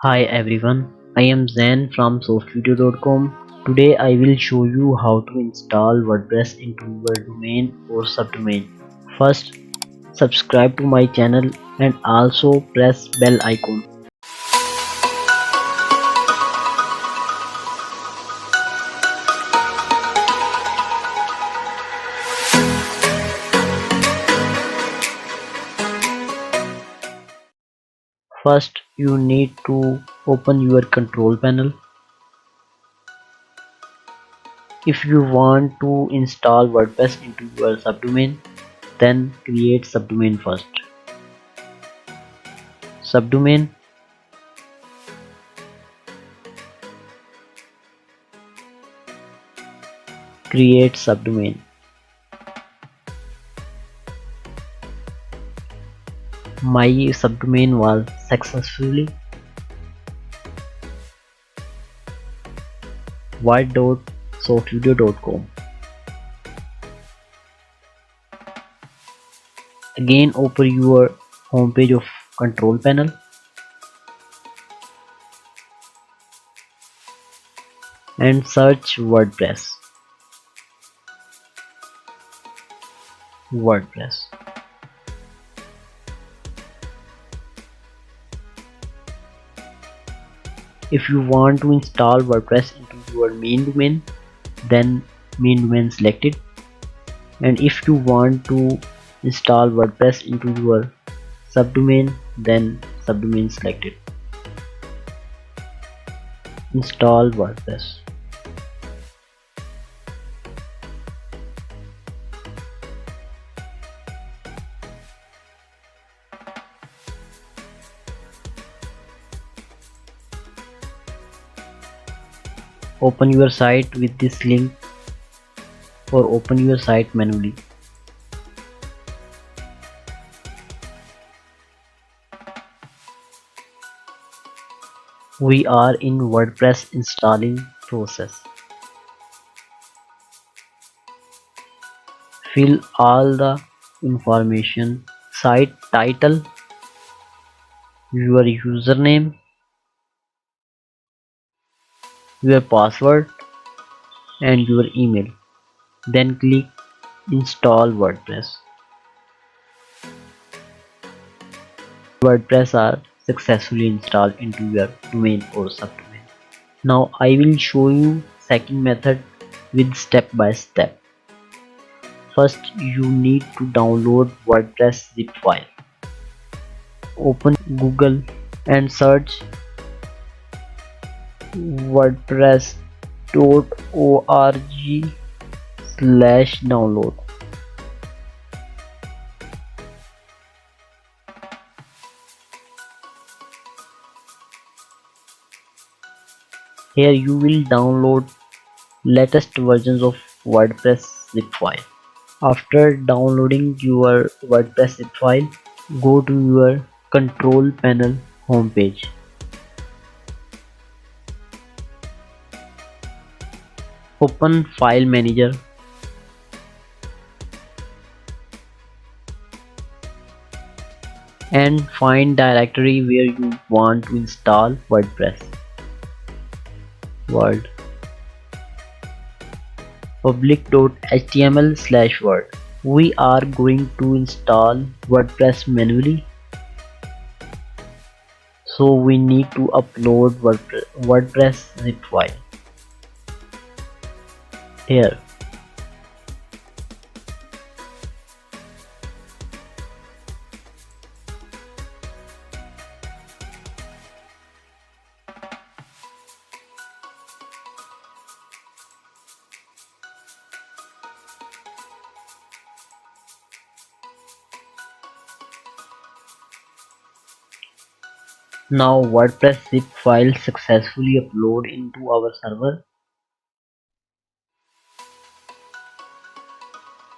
Hi everyone, I am Zen from softvideo.com. Today I will show you how to install WordPress into your domain or subdomain. First, subscribe to my channel and also press bell icon. First, you need to open your control panel. If you want to install WordPress into your subdomain, then create subdomain first. Subdomain, create subdomain. My subdomain was successfully word.softvideo.com. Again, open your homepage of control panel and search WordPress. If you want to install WordPress into your main domain, then main domain selected. And if you want to install WordPress into your subdomain, then subdomain selected. Install WordPress. Open your site with this link or open your site manually. We are in WordPress installing process. Fill all the information: site title, your username, your password and your email. Then click install WordPress. WordPress are successfully installed into your domain or subdomain. Now I will show you second method with step by step. First, you need to download WordPress zip file. Open Google and search wordpress.org/download. Here you will download latest versions of WordPress zip file. After downloading your WordPress zip file, go to your control panel homepage. Open File Manager. And find directory where you want to install WordPress. Word. public.html/word. We are going to install WordPress manually, so we need to upload WordPress zip file. Here. Now WordPress zip file successfully uploaded into our server.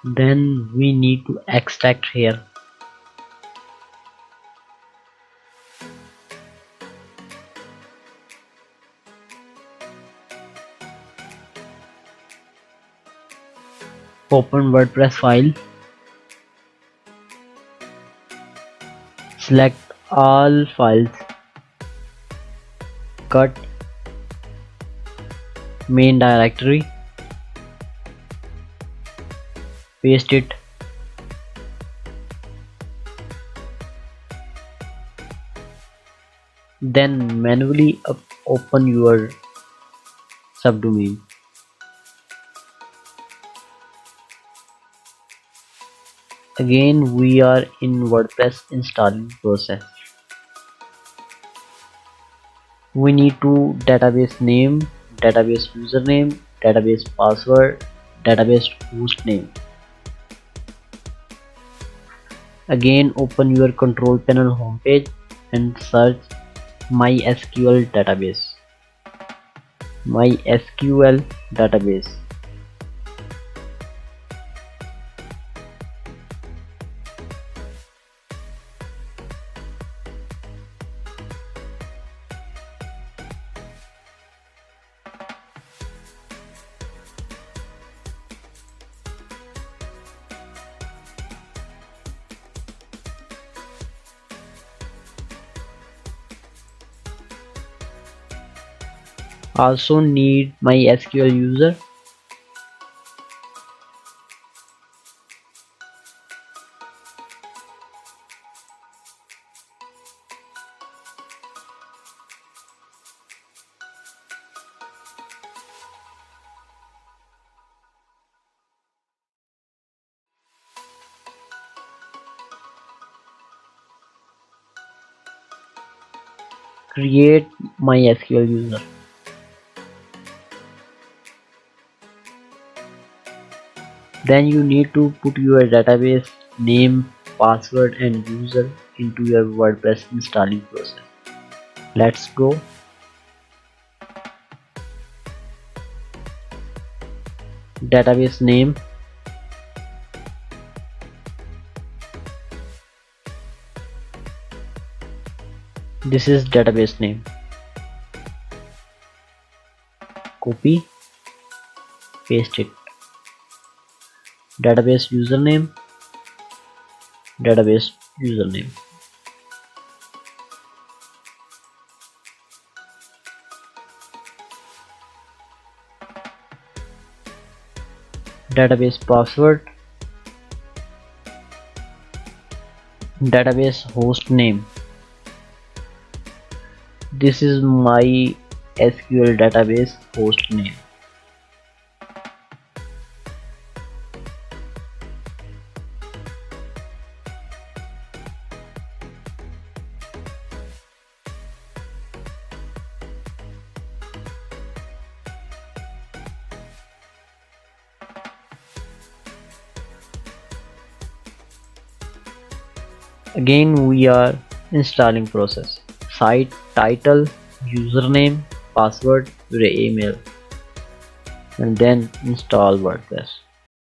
Then we need to extract here. Open WordPress file. Select all files. cut main directory, paste it, then manually open your subdomain. Again we are in WordPress installing process. We need to database name, database username, database password, database hostname. Again open your control panel homepage and search MySQL database. MySQL database. Also need MySQL user. Create MySQL user. Then you need to put your database name, password and user into your WordPress installing process. Let's go. Database name, this is database name. Copy, paste it. Database username, database username. Database password, database host name. This is my SQL database host name. Again we are installing process. Site title, username, password, your email, and then install WordPress.